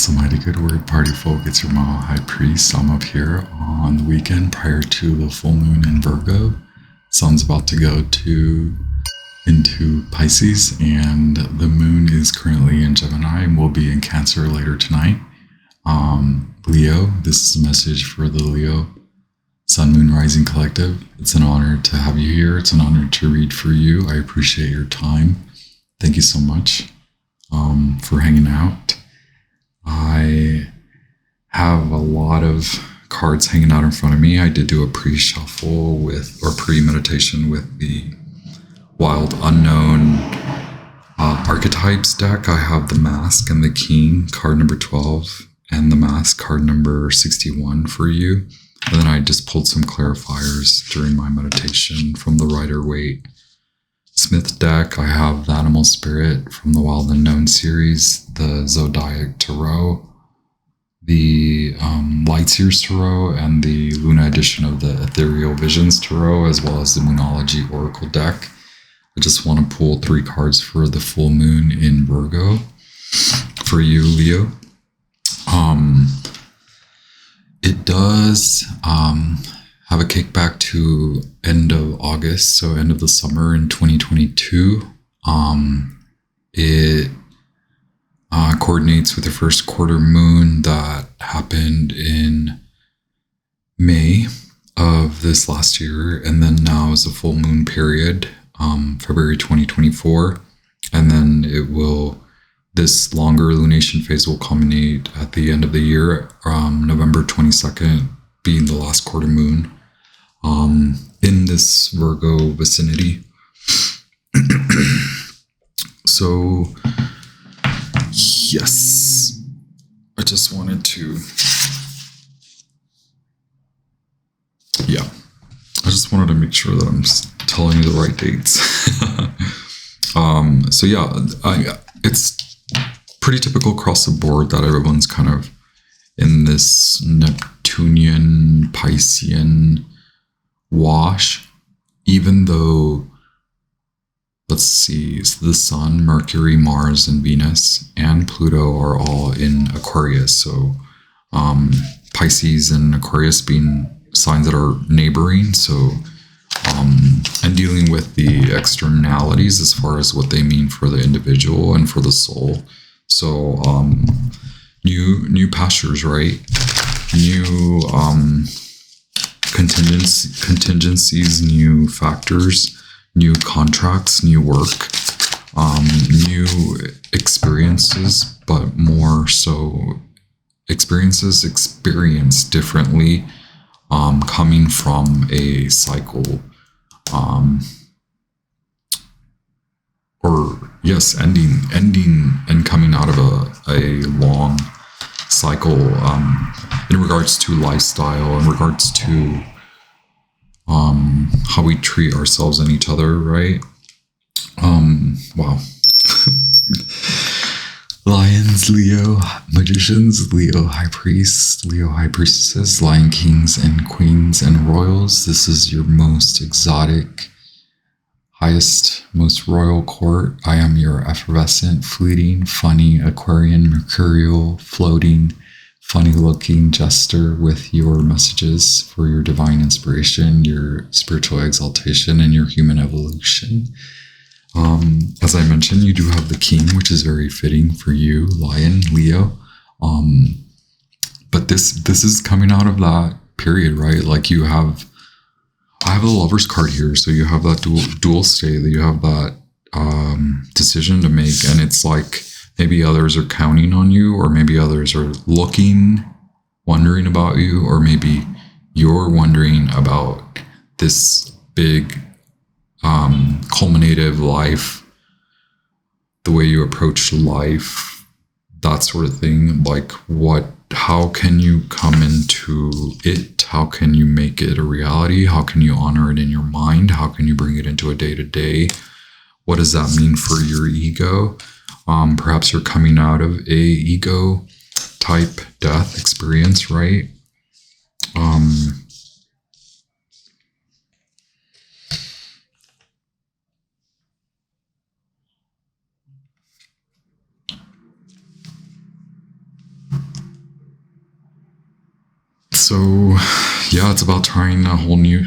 That's a mighty good word, party folk. It's your mama, High Priest. I'm up here on the weekend prior to the full moon in Virgo. Sun's about to go into Pisces, and the moon is currently in Gemini and will be in Cancer later tonight. Leo, this is a message for the Leo Sun, Moon, Rising Collective. It's an honor to have you here. It's an honor to read for you. I appreciate your time. Thank you so much for hanging out. I have a lot of cards hanging out in front of me. I did do a pre-shuffle or pre-meditation with the Wild Unknown Archetypes deck. I have the Mask and the King, card number 12, and the Mask, card number 61 for you. And then I just pulled some clarifiers during my meditation from the Rider-Waite Smith deck. I have the Animal Spirit from the Wild Unknown series, the Zodiac Tarot, the Light Years Tarot, and the Luna edition of the Ethereal Visions Tarot, as well as the Moonology Oracle deck. I just want to pull 3 cards for the full moon in Virgo for you, Leo. It does have a kickback to end of August, so end of the summer in 2022. It coordinates with the first quarter moon that happened in May of this last year, and then now is a full moon period, February 2024, and then this longer lunation phase will culminate at the end of the year, November 22nd being the last quarter moon in this Virgo vicinity. So, yes, I just wanted to, make sure that I'm telling you the right dates. So yeah, it's pretty typical across the board that everyone's kind of in this Neptunian, Piscean wash, even though, let's see, so the Sun, Mercury, Mars, and Venus, and Pluto are all in Aquarius. So Pisces and Aquarius being signs that are neighboring. So and dealing with the externalities as far as what they mean for the individual and for the soul. So new pastures, right? New contingencies, new factors, new contracts, new work, new experiences, but more so experiences experienced differently, coming from a cycle, ending and coming out of a long cycle, in regards to lifestyle, in regards to how we treat ourselves and each other, right? Wow. Lions, Leo, Magicians, Leo, High Priests, Leo, High Priestesses, Lion Kings and Queens and Royals. This is your most exotic, highest, most royal court. I am your effervescent, fleeting, funny, Aquarian, mercurial, floating, funny-looking jester with your messages for your divine inspiration, your spiritual exaltation, and your human evolution. As I mentioned, you do have the King, which is very fitting for you, Lion, Leo. But this is coming out of that period, right? Like I have the Lover's card here, so you have that dual state, that you have that decision to make, and it's like maybe others are counting on you, or maybe others are wondering about you, or maybe you're wondering about this big culminative life, the way you approach life, that sort of thing. Like how can you come into it? How can you make it a reality? How can you honor it in your mind? How can you bring it into a day-to-day? What does that mean for your ego? Perhaps you're coming out of a ego type death experience, right? So, yeah, it's about trying a whole new,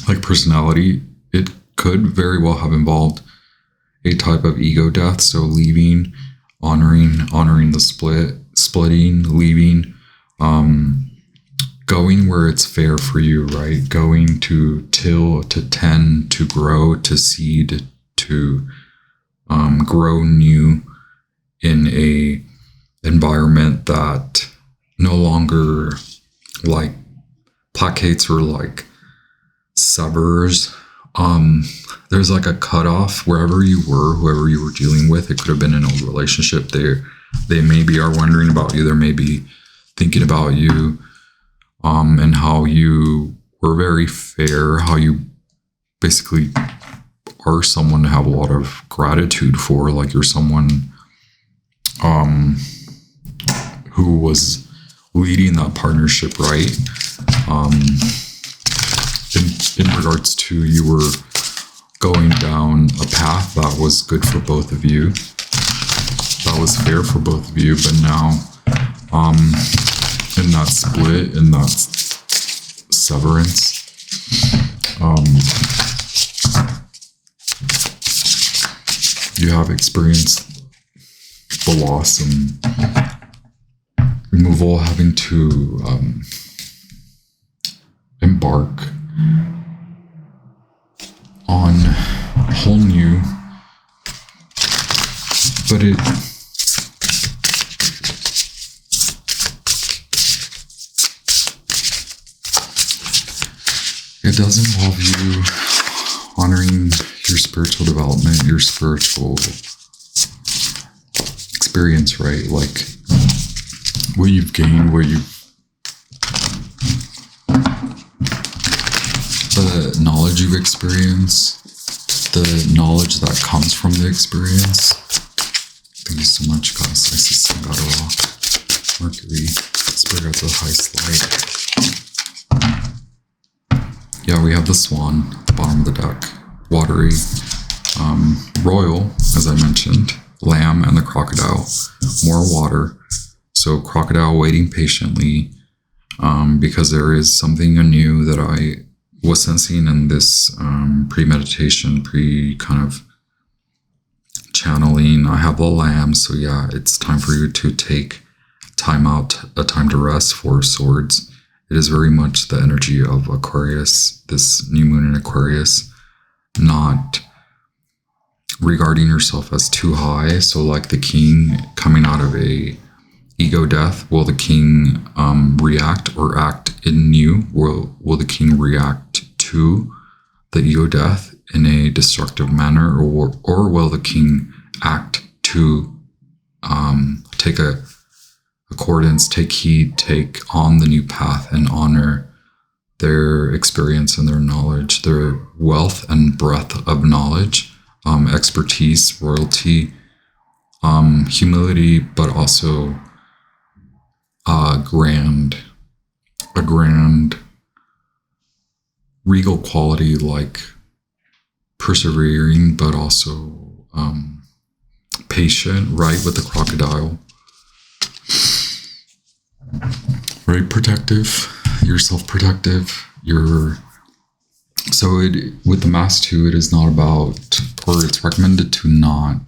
like, personality. It could very well have involved a type of ego death. So leaving, honoring the splitting, leaving, going where it's fair for you, right? Going to till, to tend, to grow, to seed, to grow new in a environment that no longer like placates or like severs. There's like a cutoff wherever you were, whoever you were dealing with. It could have been an old relationship. They maybe are wondering about you. They may be thinking about you, and how you were very fair, how you basically are someone to have a lot of gratitude for. Like you're someone, who was leading that partnership, right? In regards to, you were going down a path that was good for both of you, that was fair for both of you, but now in that split, in that severance, you have experienced the loss and removal, having to embark on a whole new, but it does involve you honoring your spiritual development, your spiritual experience, right? Like what you've gained, the knowledge you've experienced, the knowledge that comes from the experience. Thank you so much, Goddess Isis Sangatara, Mercury, Spirit of the highest light. Yeah, we have the Swan at the bottom of the deck, watery, royal, as I mentioned, Lamb, and the Crocodile, more water. So crocodile waiting patiently, because there is something anew that I was sensing in this pre-meditation, kind of channeling. I have the Lamb, so yeah, it's time for you to take time out, a time to rest. Four Swords. It is very much the energy of Aquarius, this new moon in Aquarius, not regarding yourself as too high. So like the king coming out of a ego death, will the king react or act in you? Will the king react to the ego death in a destructive manner, or will the king act to take accordance, take heed, take on the new path, and honor their experience and their knowledge, their wealth and breadth of knowledge, expertise, royalty, humility, but also a grand regal quality, like persevering, but also patient, right, with the crocodile. Very protective, you're self-protective, with the Mass too, it is not about, or it's recommended to not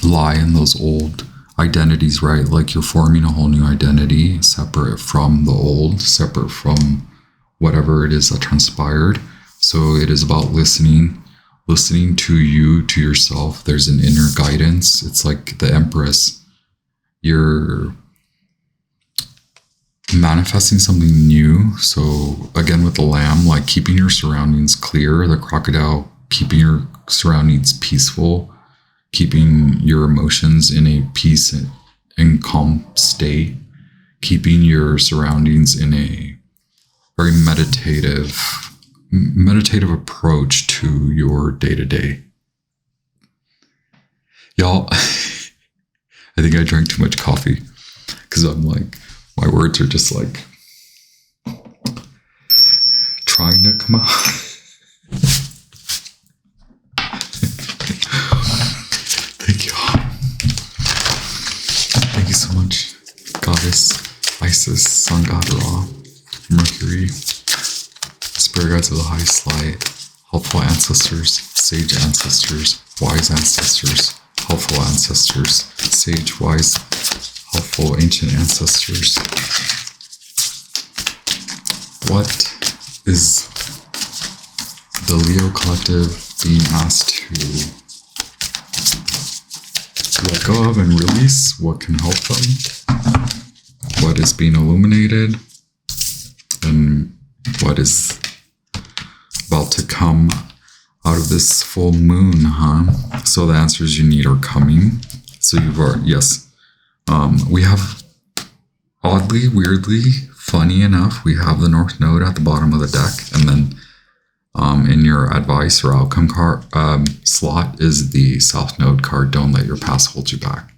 lie in those old identities, right? Like you're forming a whole new identity, separate from the old, separate from whatever it is that transpired. So it is about listening to you, to yourself. There's an inner guidance. It's like the Empress. You're manifesting something new. So again, with the Lamb, like keeping your surroundings clear, the crocodile, keeping your surroundings peaceful, keeping your emotions in a peace and calm state, keeping your surroundings in a very meditative approach to your day-to-day. Y'all, I think I drank too much coffee, because I'm like, my words are just like trying to come out. Thank you all. Thank you so much. God Goddess Isis, Sun God Ra, Mercury, Spirit Guides of the highest light, helpful ancestors, sage ancestors, wise ancestors, helpful ancestors, sage, wise, helpful, ancient ancestors. What is the Leo collective being asked to let go of and release? What can help them? What is being illuminated? And what is about to come out of this full moon, huh? So the answers you need are coming. So you've already, yes. We have, oddly, weirdly, funny enough, we have the North Node at the bottom of the deck, and then in your advice or outcome card slot is the South Node card. Don't let your past hold you back.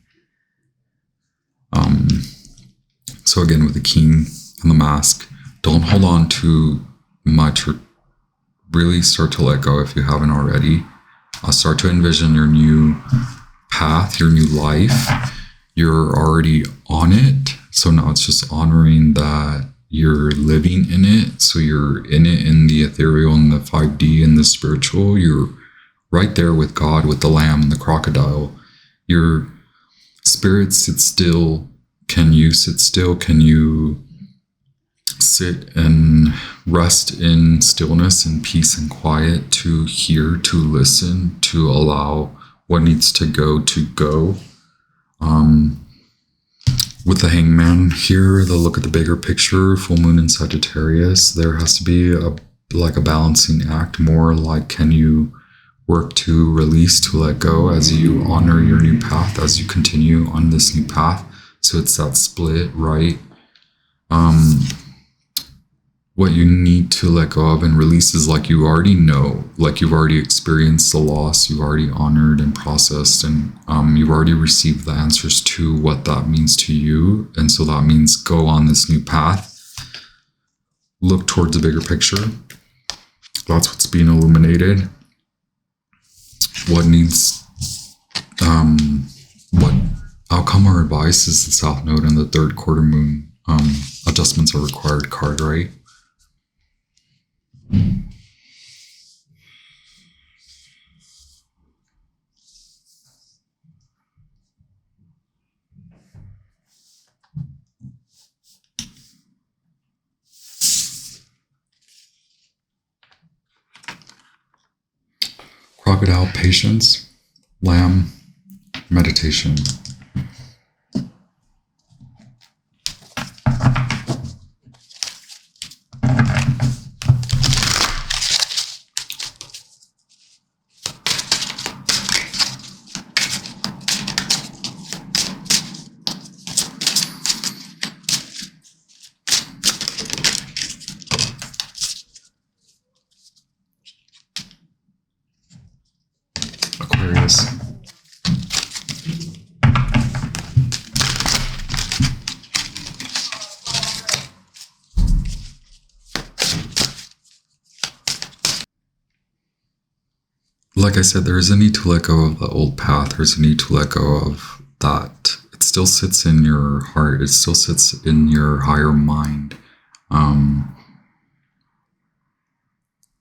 So again, with the King and the Mask, don't hold on too much, or really start to let go if you haven't already. Start to envision your new path, your new life. You're already on it. So now it's just honoring that you're living in it. So you're in it in the ethereal and the 5D and the spiritual. You're right there with God, with the lamb and the crocodile. Your spirit sits still. Can you sit still? Can you sit and rest in stillness and peace and quiet to hear, to listen, to allow what needs to go? With the Hangman here, the look at the bigger picture, full moon in Sagittarius, there has to be a balancing act, more like, can you work to release, to let go as you honor your new path, as you continue on this new path. So it's that split, right? What you need to let go of and release is like you already know, like you've already experienced the loss, you've already honored and processed, and you've already received the answers to what that means to you. And so that means go on this new path, look towards the bigger picture. That's what's being illuminated. What needs, what outcome or advice is the South Node and the third quarter moon. Adjustments are required card, right? Crocodile, patience. Lamb, meditation. Aquarius. Like I said, there is a need to let go of the old path. There's a need to let go of that. It still sits in your heart. It still sits in your higher mind.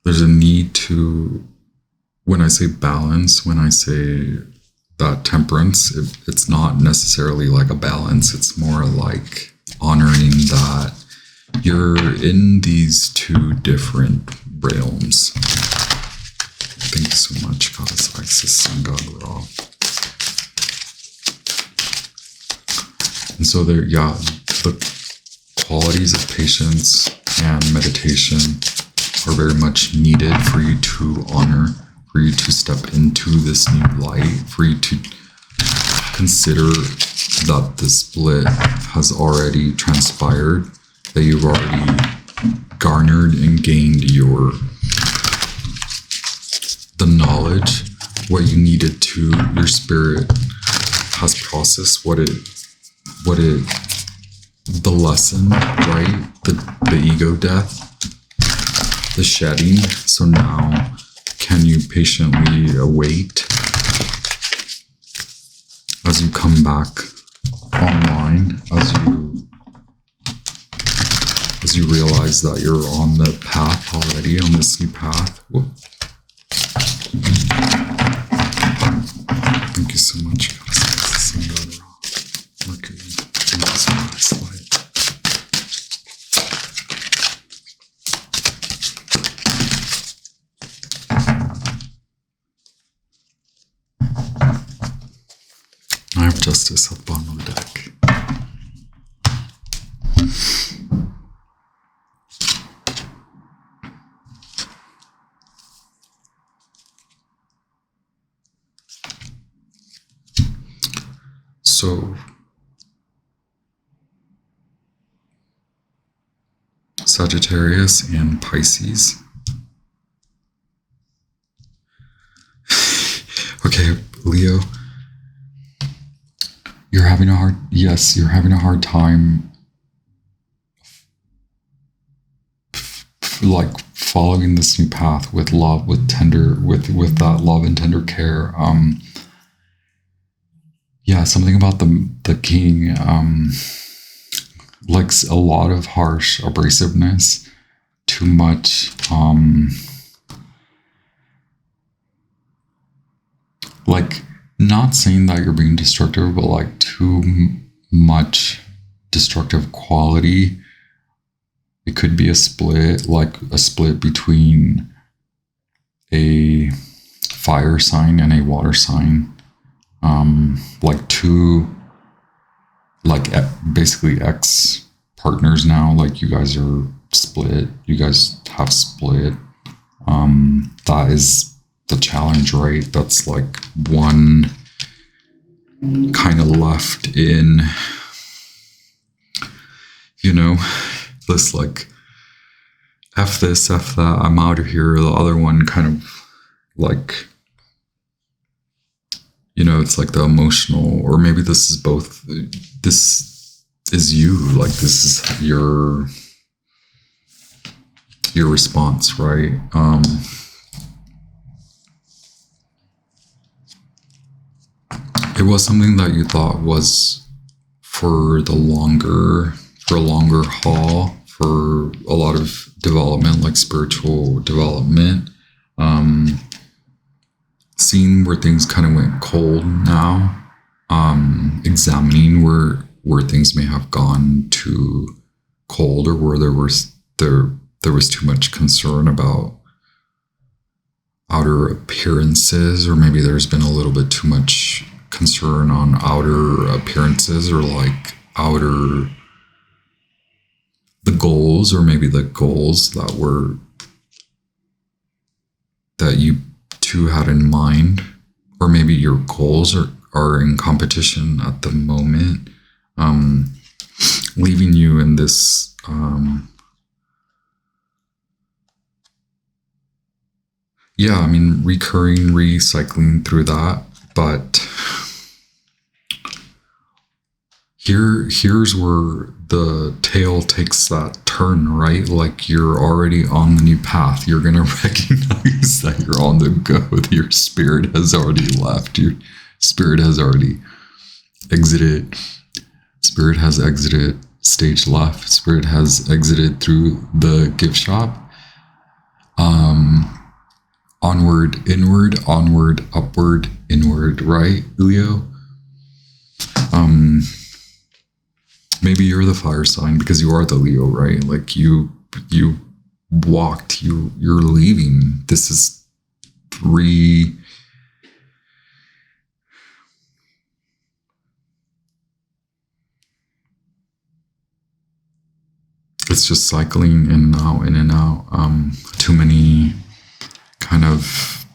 There's a need to, when I say balance, when I say that temperance, it's not necessarily like a balance. It's more like honoring that you're in these two different realms. Thank you so much, Goddess Isis, Sun God Ra. And so there, yeah, the qualities of patience and meditation are very much needed for you to honor, for you to step into this new light, for you to consider that the split has already transpired, that you've already garnered and gained the knowledge, what you needed to, your spirit has processed the lesson, right? The ego death, the shedding. So now, can you patiently await as you come back online as you realize that you're on the path already, on this new path. Whoop. Thank you so much. Mercury. Thank you so much. Slide. I have Justice at the bottom of the deck. So, Sagittarius and Pisces. Okay, Leo. You're having a hard time like following this new path with love, with that love and tender care. Yeah, something about the king, like a lot of harsh abrasiveness, too much, like not saying that you're being destructive, but like too much destructive quality. It could be a split, like a split between a fire sign and a water sign. Like two, like basically ex partners now, like you guys are split, you guys have split. That is the challenge, right? That's like one kind of left in, this like, F this, F that, I'm out of here. The other one kind of like, it's like the emotional, or maybe this is both. This is you, like this is your response, right? It was something that you thought was for a longer haul, for a lot of development, like spiritual development. Seeing where things kind of went cold now, examining where things may have gone too cold, or where there was too much concern about outer appearances, or maybe there's been a little bit too much concern on outer appearances, or like the goals, or maybe the goals that you two had in mind, or maybe your goals are in competition at the moment, leaving you in this recycling through that. But here's where the tale takes that turn, right? Like you're already on the new path. You're going to recognize that you're on the go. Your spirit has already left. Your spirit has already exited. Spirit has exited stage left. Spirit has exited through the gift shop. Onward, inward, onward, upward, inward, right, Leo? Maybe you're the fire sign because you are the Leo, right? Like you walked, you're leaving. This is it's just cycling in and out. Too many kind of,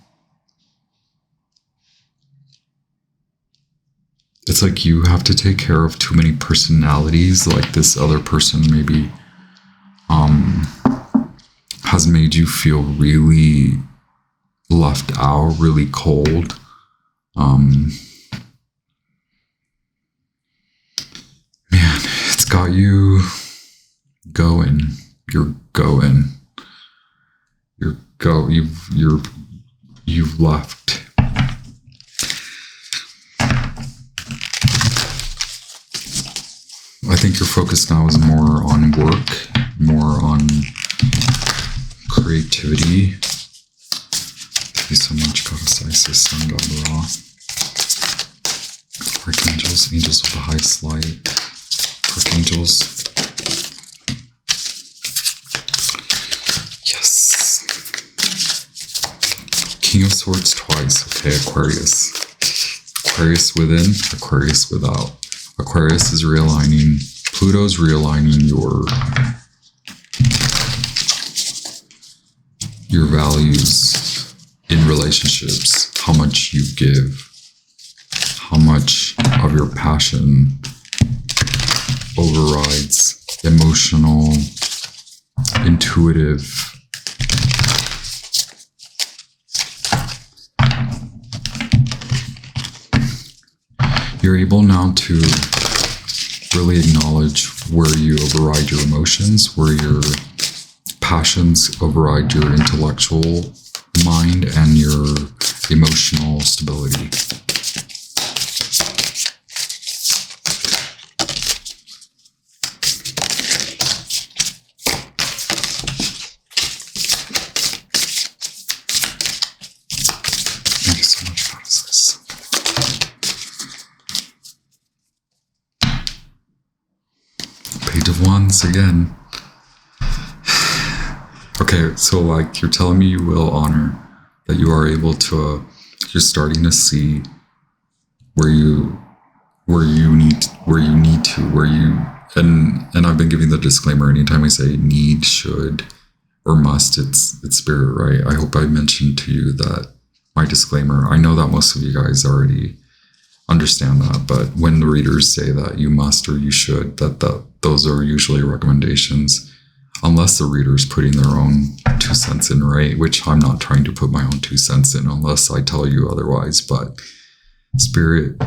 it's like you have to take care of too many personalities. Like this other person maybe has made you feel really left out, really cold. Man, it's got you going. You're going. You've left. I think your focus now is more on work, more on creativity. Thank you so much, Goddess Isis, Sun God Ra. Archangels, angels of the highest light. Archangels. Yes. King of Swords twice. Okay, Aquarius. Aquarius within, Aquarius without. Aquarius is realigning. Pluto's realigning your values in relationships. How much you give. How much of your passion overrides emotional, intuitive. You're able now to really acknowledge where you override your emotions, where your passions override your intellectual mind and your emotional stability. Thank you so much, Goddesses. Page of Wands again. Okay, so like you're telling me you will honor, that you are able to, you're starting to see where you need to, and I've been giving the disclaimer anytime I say need, should, or must, it's spirit, right? I hope I mentioned to you that my disclaimer. I know that most of you guys already understand that, but when the readers say that you must or you should, those are usually recommendations, unless the reader's putting their own 2 cents in, right? Which I'm not trying to put my own 2 cents in unless I tell you otherwise, but Spirit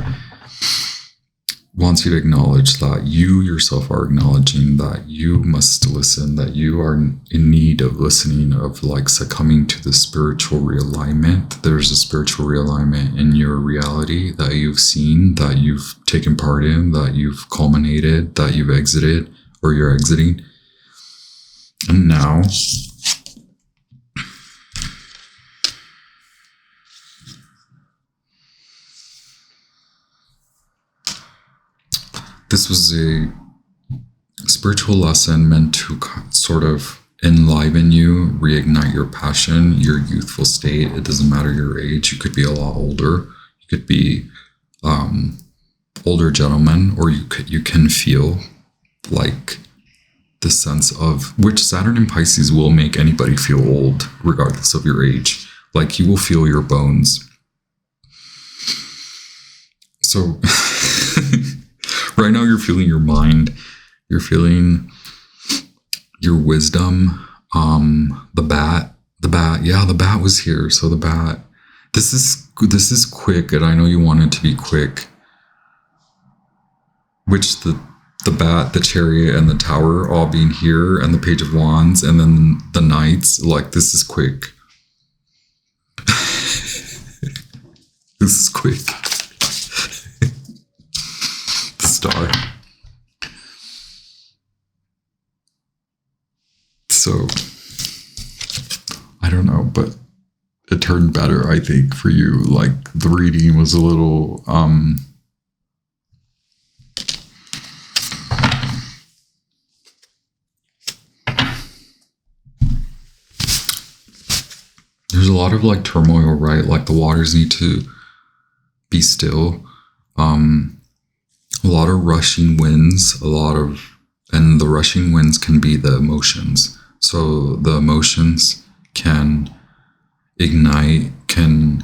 wants you to acknowledge that you yourself are acknowledging that you must listen, that you are in need of listening, of like succumbing to the spiritual realignment. There's a spiritual realignment in your reality that you've seen, that you've taken part in, that you've culminated, that you've exited or you're exiting. And now this was a spiritual lesson meant to sort of enliven you, reignite your passion, your youthful state. It doesn't matter your age. You could be a lot older. You could be older gentleman, or you can feel like the sense of, which Saturn in Pisces will make anybody feel old, regardless of your age. Like you will feel your bones. So right now you're feeling your mind, you're feeling your wisdom. The bat, yeah, the bat was here. So the bat, this is quick, and I know you want it to be quick, which the bat, the chariot, and the tower all being here, and the page of wands, and then the knights, like this is quick. This is quick. The star. So I don't know, but it turned better, I think, for you. Like the reading was a little there's a lot of like turmoil, right? Like the waters need to be still. A lot of rushing winds, and the rushing winds can be the emotions. So the emotions can ignite, can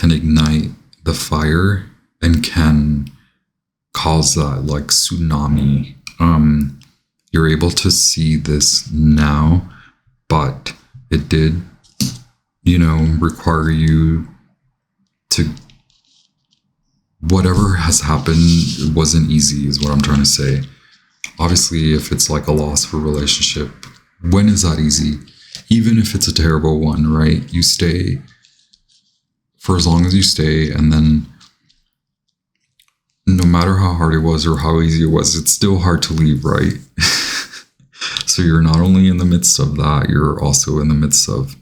ignite the fire and can cause that like tsunami. You're able to see this now, but it did, require you to, whatever has happened, it wasn't easy is what I'm trying to say. Obviously, if it's like a loss of a relationship, when is that easy? Even if it's a terrible one, right? You stay for as long as you stay, and then no no matter how hard it was or how easy it was, it's still hard to leave, right? So you're not only in the midst of that, you're also in the midst of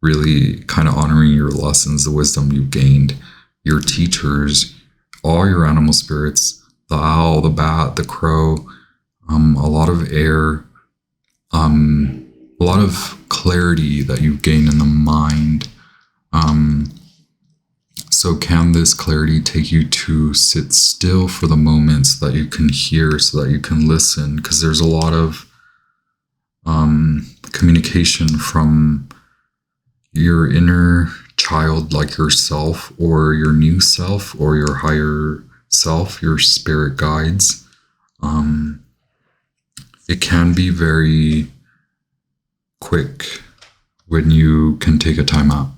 really kind of honoring your lessons, the wisdom you've gained, your teachers, all your animal spirits, the owl, the bat, the crow, a lot of air, a lot of clarity that you've gained in the mind. So can this clarity take you to sit still for the moment so that you can hear, so that you can listen? Because there's a lot of communication from your inner child, like yourself or your new self or your higher self, your spirit guides. It can be very quick when you can take a time out.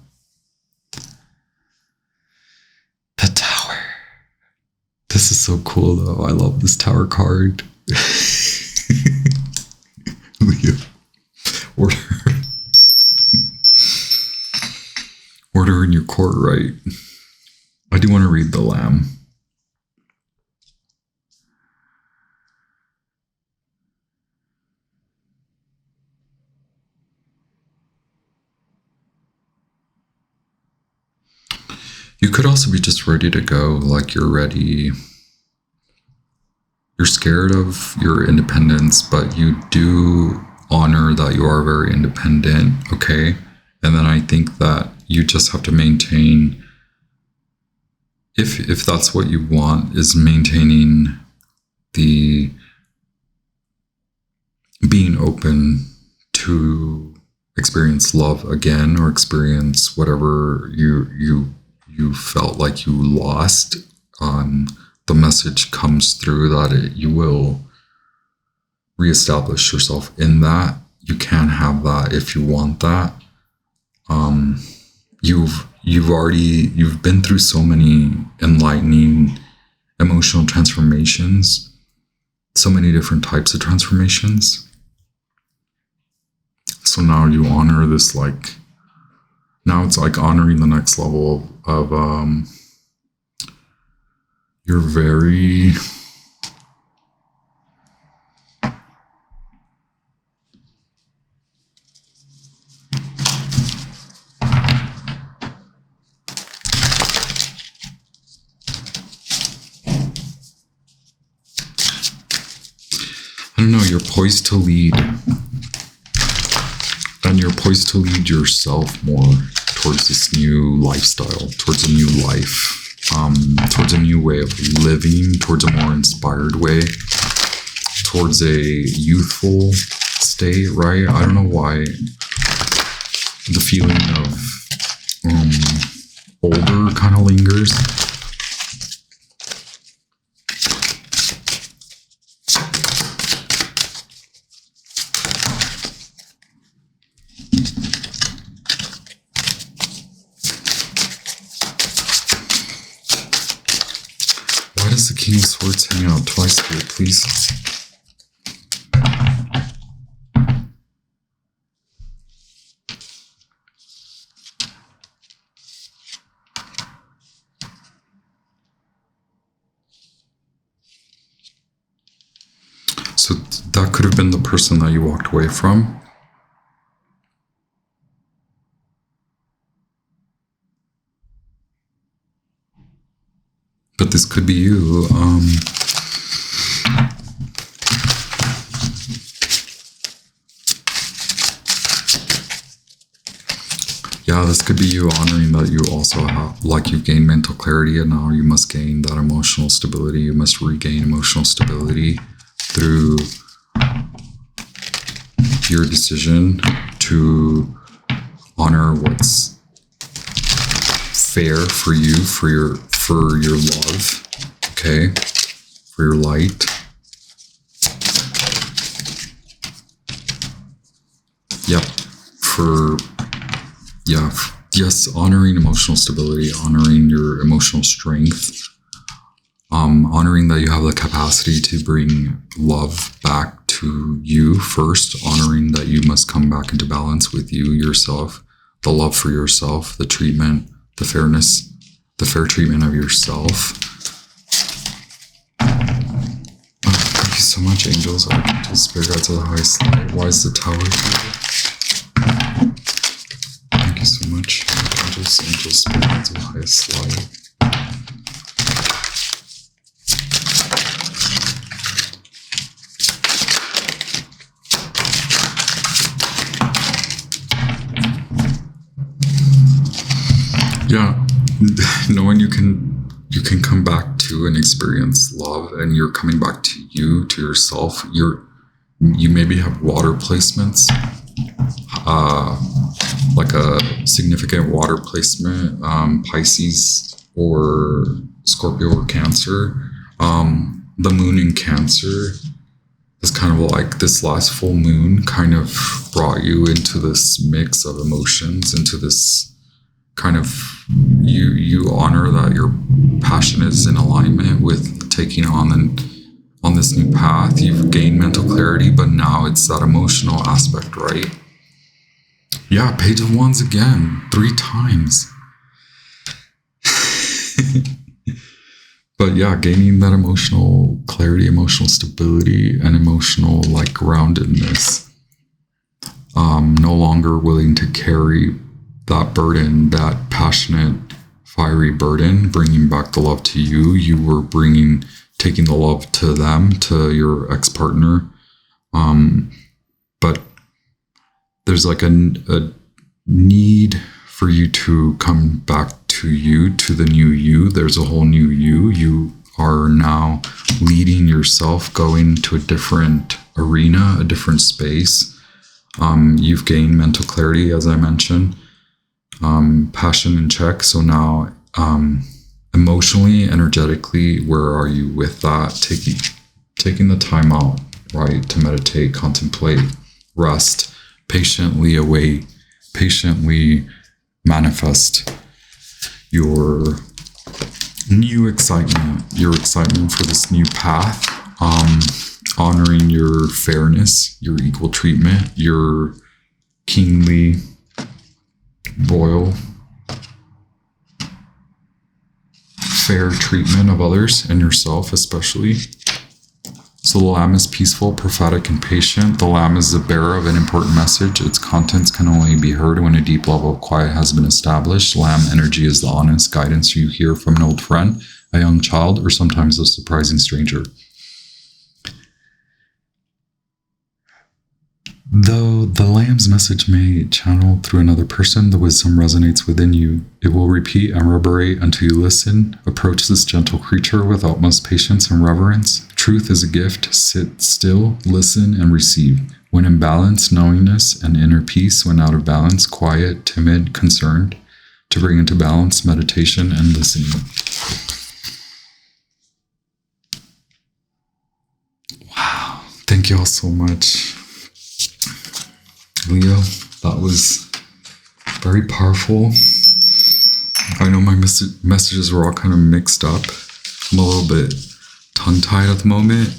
The Tower. This is so cool though. I love this Tower card. Leo. Order in your court, right? I do want to read the Lamb. You could also be just ready to go, like you're ready. You're scared of your independence, but you do honor that you are very independent, okay? And then I think that you just have to maintain, if that's what you want, is maintaining the being open to experience love again, or experience whatever you felt like you lost. The message comes through that you will reestablish yourself in that. You can have that if you want that. You've been through so many enlightening emotional transformations, so many different types of transformations. So now you honor this, like, now it's like honoring the next level of you're very I don't know, you're poised to lead. And you're poised to lead yourself more towards this new lifestyle, towards a new life, towards a new way of living, towards a more inspired way, towards a youthful state, right? I don't know why the feeling of older kind of lingers. The King of Swords hang out twice here, please. So that could have been the person that you walked away from. But this could be you. Yeah, this could be you honoring that you also have, like, you've gained mental clarity, and now you must gain that emotional stability. You must regain emotional stability through your decision to honor what's fair for you, for your love, okay, for your light. Yep, yes, honoring emotional stability, honoring your emotional strength, honoring that you have the capacity to bring love back to you first, honoring that you must come back into balance with you, yourself, the love for yourself, the treatment, the fairness, the fair treatment of yourself. so much, angels, archangels, spirit guides of the highest light. Why is the Tower here? Thank you so much, archangels, angels, spirit guides of the highest light. Yeah, knowing you can come back to and experience love, and you're coming back to you, to yourself. You maybe have water placements, like a significant water placement, Pisces or Scorpio or Cancer. The moon in Cancer is kind of like this last full moon kind of brought you into this mix of emotions, into this kind of, you honor that your passion is in alignment with taking on this new path. You've gained mental clarity, but now it's that emotional aspect, right? Yeah, Page of Wands again, 3 times. But yeah, gaining that emotional clarity, emotional stability, and emotional like groundedness. No longer willing to carry that burden, that passionate, fiery burden, bringing back the love to you. You were taking the love to them, to your ex-partner. But there's like a need for you to come back to you, to the new you. There's a whole new you. You are now leading yourself, going to a different arena, a different space. You've gained mental clarity, as I mentioned. Passion in check. So now, emotionally, energetically, where are you with that? Taking the time out, right, to meditate, contemplate, rest, patiently manifest your new excitement, your excitement for this new path, honoring your fairness, your equal treatment, your kingly, royal, fair treatment of others and yourself especially. So the Lamb is peaceful, prophetic, and patient. The Lamb is the bearer of an important message. Its contents can only be heard when a deep level of quiet has been established. Lamb energy is the honest guidance you hear from an old friend, a young child, or sometimes a surprising stranger. Though the Lamb's message may channel through another person, the wisdom resonates within you. It will repeat and reverberate until you listen. Approach this gentle creature with utmost patience and reverence. Truth is a gift. Sit still, listen, and receive. When in balance, knowingness and inner peace. When out of balance, quiet, timid, concerned. To bring into balance, meditation and listening. Wow. Thank you all so much. Leo, that was very powerful. I know my messages were all kind of mixed up. I'm a little bit tongue-tied at the moment.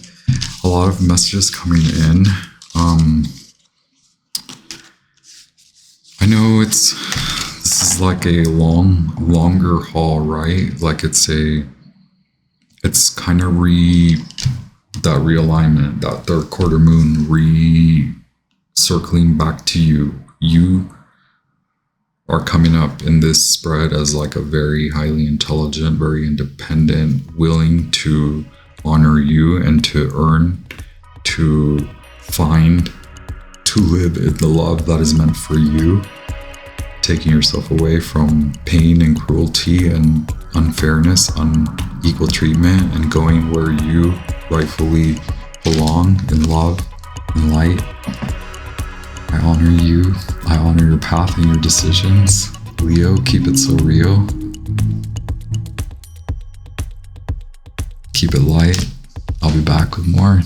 A lot of messages coming in. I know this is like a longer haul, right? Like it's kind of that realignment, that third quarter moon circling back to you. You are coming up in this spread as like a very highly intelligent, very independent, willing to honor you and to earn, to find, to live in the love that is meant for you, taking yourself away from pain and cruelty and unfairness, unequal treatment, and going where you rightfully belong in love and light. I honor you. I honor your path and your decisions. Leo, keep it so real. Keep it light. I'll be back with more.